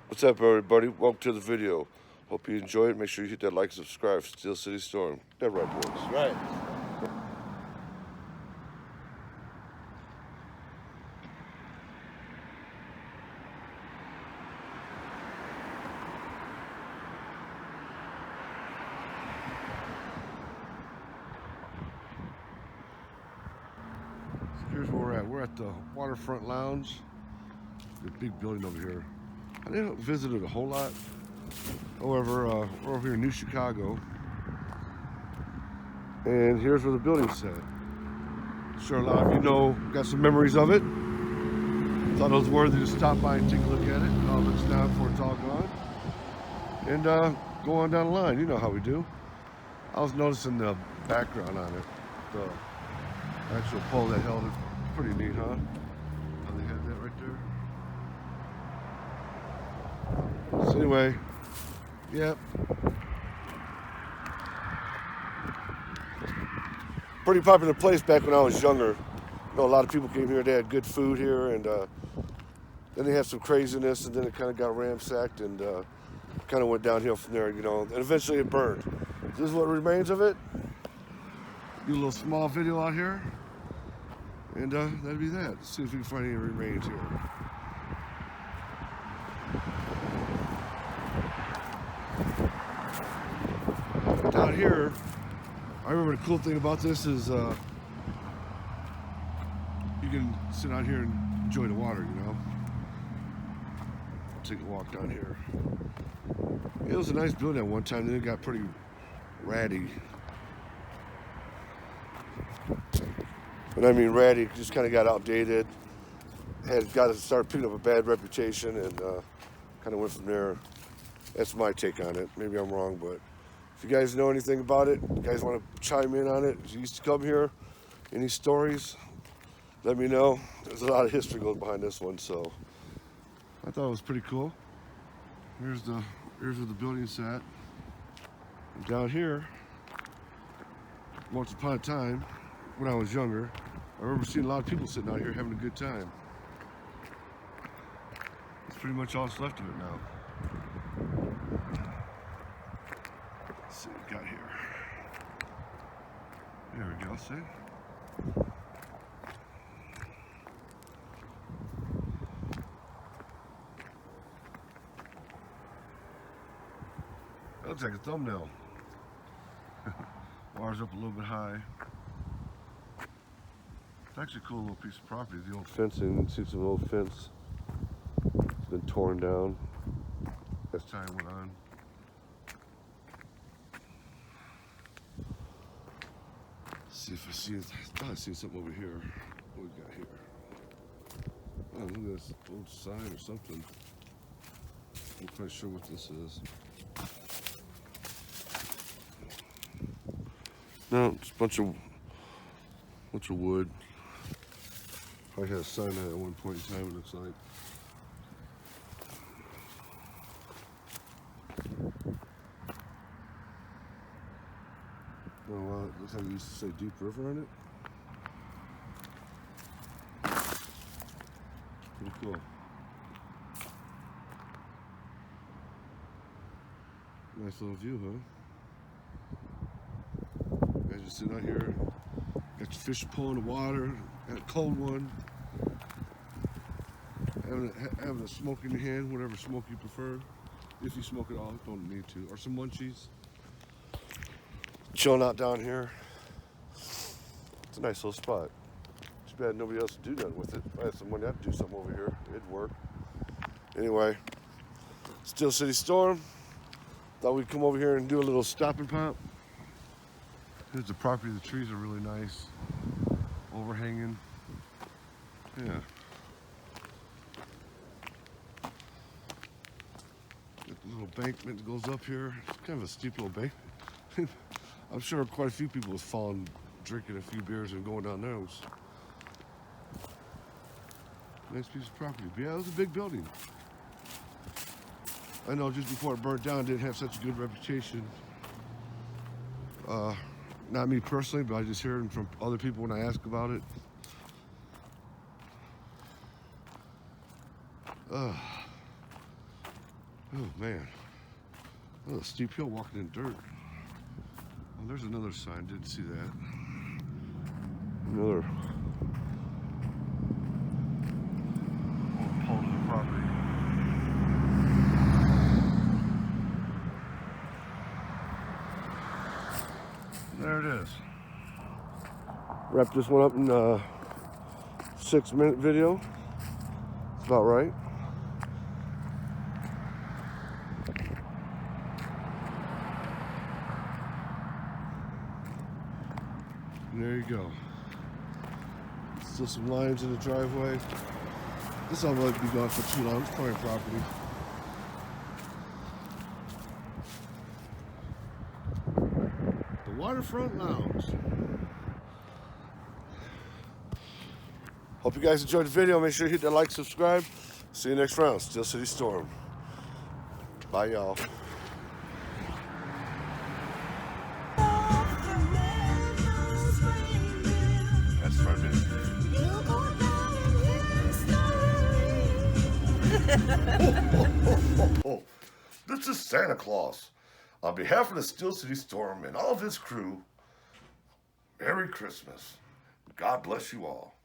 What's up, everybody? Welcome to the video. Hope you enjoy it. Make sure you hit that like and subscribe for Steel City Storm. That right, boys? Right. Here's where we're at. We're at the Waterfront Lounge. The big building over here. I didn't visit it a whole lot. However, we're over here in New Chicago. And here's where the building's set. I'm sure a lot of you know, got some memories of it. Thought it was worthy to stop by and take a look at it. How it looks now before it's all gone. And go on down the line. You know how we do. I was noticing the background on it. The actual pole that held it. Pretty neat, huh? How they had that right there. So anyway, yep. Pretty popular place back when I was younger. You know, a lot of people came here. They had good food here, and then they had some craziness, and then it kind of got ransacked, and kind of went downhill from there. You know, and eventually it burned. This is what remains of it. Do a little small video out here, and that'd be that. Let's see if we can find any remains here. Down here, I remember the cool thing about this is you can sit out here and enjoy the water, you know. Take a walk down here. It was a nice building at one time, then it got pretty ratty. And I mean ratty, it just kind of got outdated. Had got to start picking up a bad reputation, and kind of went from there. That's my take on it. Maybe I'm wrong, but if you guys know anything about it, you guys want to chime in on it, if you used to come here, any stories, let me know. There's a lot of history goes behind this one, so I thought it was pretty cool. Here's where the building's at. And down here, once upon a time, when I was younger, I remember seeing a lot of people sitting out here having a good time. That's pretty much all that's left of it now. Let's see what we got here. There we go, see? That looks like a thumbnail. Bars up a little bit high. It's actually a cool little piece of property. The old fencing, you can see some old fence. It's been torn down as time went on. Let's see if I see it. I thought I seen something over here. What we got here? Oh, look at this old sign or something. I'm not quite sure what this is. No, it's a bunch of wood. Probably had a sign on it at one point in time, it looks like. Oh wow, it looks like it used to say Deep River on it. Pretty cool. Nice little view, huh? Guys just sitting out here, got your fish pole in the water, got a cold one, having a smoke in your hand, whatever smoke you prefer. If you smoke at all, don't need to. Or some munchies. Chilling out down here. It's a nice little spot. Too bad nobody else would do nothing with it. If I had some money, I'd do something over here. It'd work. Anyway, Steel City Storm. Thought we'd come over here and do a little stop and pop. Here's the property. The trees are really nice. Overhanging. Yeah. Got the little embankment that goes up here. It's kind of a steep little bank. I'm sure quite a few people have fallen drinking a few beers and going down those. Nice piece of property. But yeah, it was a big building. I know just before it burnt down, it didn't have such a good reputation. Not me personally, but I just hear it from other people when I ask about it. Oh man, oh, a steep hill walking in dirt. Oh, there's another sign, didn't see that. Another pole to the property. There it is. Wrap this one up in a 6-minute video. It's about right. And there you go. Still some lines in the driveway. This will not be gone for too long. It's prime property. The Waterfront Lounge. Hope you guys enjoyed the video. Make sure you hit that like, subscribe. See you next round. Steel City Storm. Bye, y'all. That's for a minute. This is Santa Claus. On behalf of the Steel City Storm and all of his crew, Merry Christmas. God bless you all.